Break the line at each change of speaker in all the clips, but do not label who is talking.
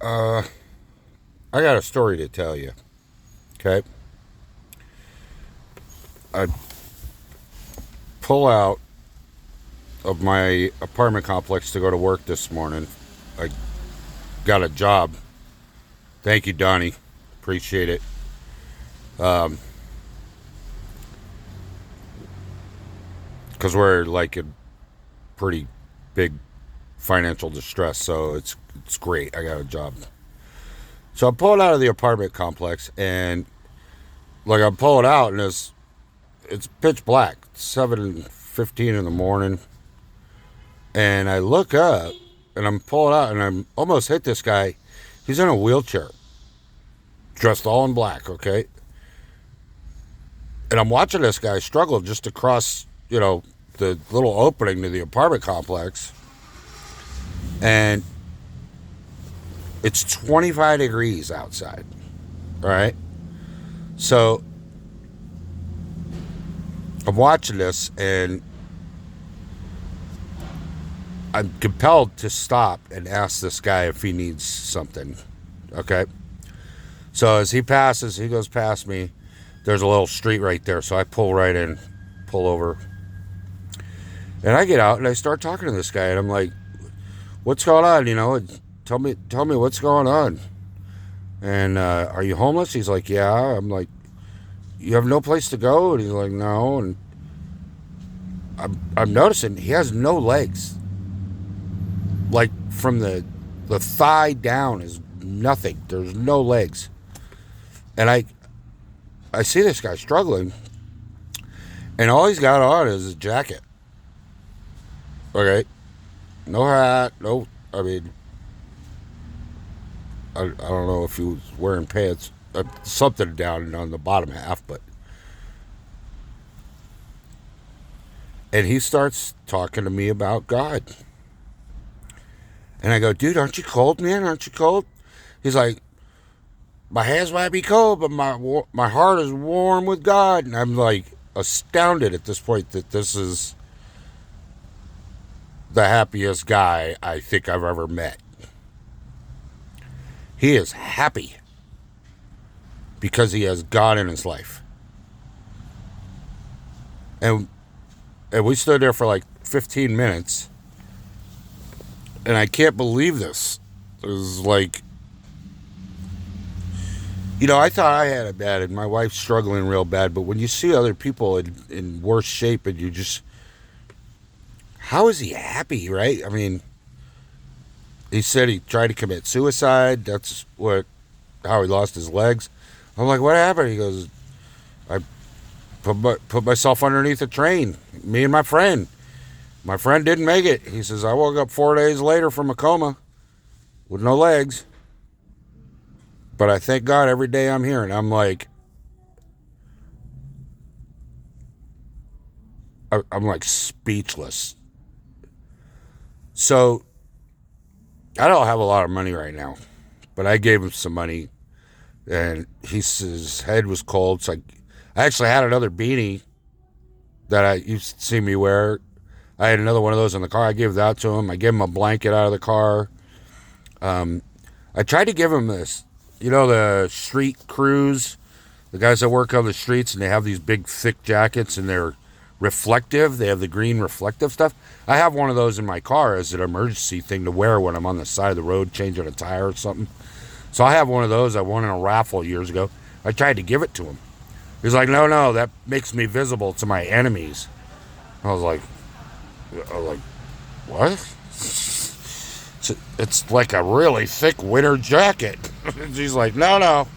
Uh, I got a story to tell you. Okay, I pull out of my apartment complex to go to work this morning. I got a job. Thank you, Donnie. Appreciate it. Um, because we're like in pretty big financial distress, so it's great. I got a job. So I'm pulling out of the apartment complex, and like I'm pulling out, and it's pitch black, 7:15 in the morning, and I look up, and I'm pulling out, and I'm almost hit this guy. He's in a wheelchair, dressed all in black. Okay, and I'm watching this guy struggle just to cross, the little opening to the apartment complex, and it's 25 degrees outside. All right, so I'm watching this, and I'm compelled to stop and ask this guy if he needs something. Okay. So as he goes past me. There's a little street right there. So I pull right in, pull over. And I get out and I start talking to this guy. And I'm like, what's going on? Tell me what's going on. And are you homeless? He's like, yeah. I'm like, you have no place to go? And he's like, no. And I'm noticing he has no legs. Like from the thigh down is nothing. There's no legs. And I see this guy struggling, and all he's got on is a jacket. Okay, no hat, no. I mean, I don't know if he was wearing pants, something down on the bottom half, but. And he starts talking to me about God, and I go, dude, aren't you cold, man? Aren't you cold? He's like, my hands might be cold, but my heart is warm with God. And I'm like astounded at this point that this is the happiest guy I think I've ever met. He is happy because he has God in his life. And we stood there for like 15 minutes, and I can't believe this. It was like, I thought I had it bad and my wife's struggling real bad, but when you see other people in worse shape, and you just, how is he happy, right? I mean, he said he tried to commit suicide. That's how he lost his legs. I'm like, what happened? He goes, I put myself underneath a train, me and my friend. My friend didn't make it. He says, I woke up 4 days later from a coma with no legs. But I thank God every day I'm here. And I'm like, I'm like speechless. So I don't have a lot of money right now, but I gave him some money, and his head was cold. So I actually had another beanie that I used to see me wear. I had another one of those in the car. I gave that to him. I gave him a blanket out of the car. I tried to give him this, the street crews, the guys that work on the streets, and they have these big thick jackets, and they're reflective. They have the green reflective stuff. I have one of those in my car as an emergency thing to wear when I'm on the side of the road changing a tire or something. So I have one of those. I won in a raffle years ago. I tried to give it to him. He's like, no, that makes me visible to my enemies. I was like, what? It's like a really thick winter jacket. He's like, no.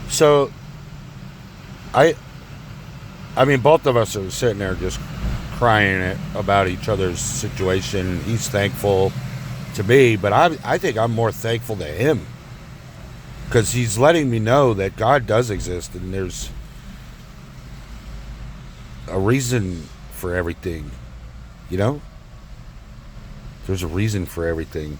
So I mean, both of us are sitting there just crying about each other's situation. He's thankful to me, but I think I'm more thankful to him because he's letting me know that God does exist, and there's a reason for everything. There's a reason for everything.